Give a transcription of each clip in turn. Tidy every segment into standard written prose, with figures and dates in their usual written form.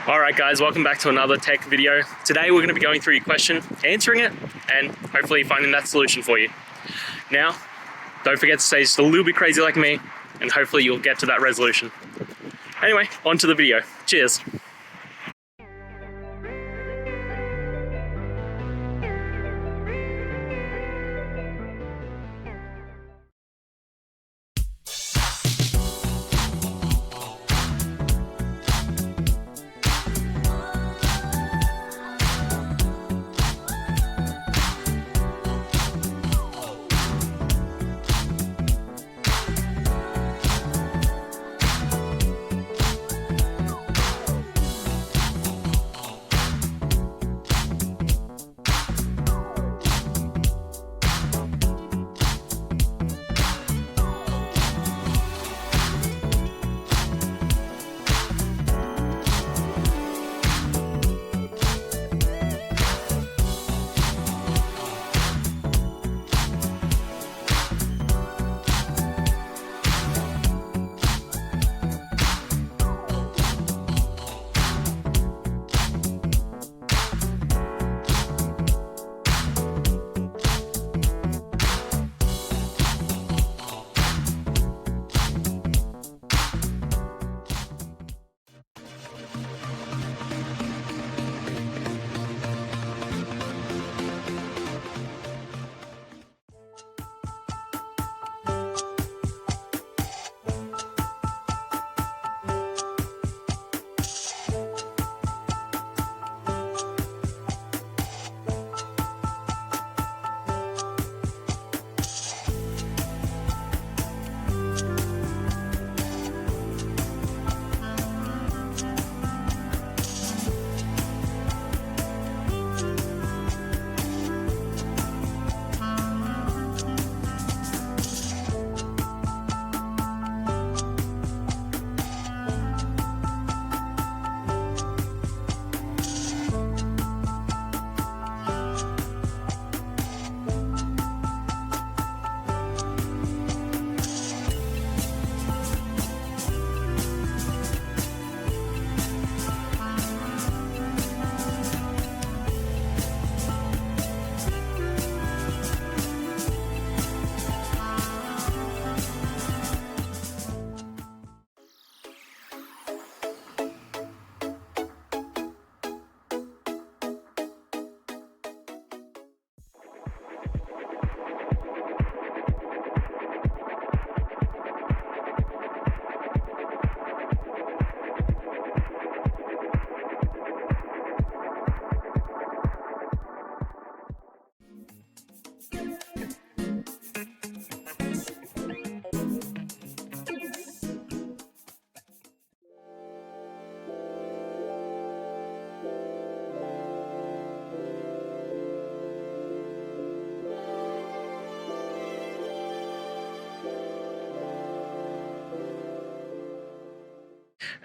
Alright guys, welcome back to another tech video. Today we're going to be going through your question, answering it, and hopefully finding that solution for you. Now, don't forget to stay just a little bit crazy like me, and hopefully you'll get to that resolution. Anyway, on to the video. Cheers!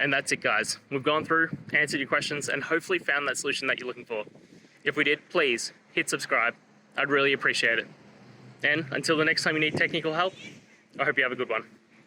And that's it guys. We've gone through, answered your questions, and hopefully found that solution that you're looking for. If we did, please hit subscribe. I'd really appreciate it. And until the next time you need technical help, I hope you have a good one.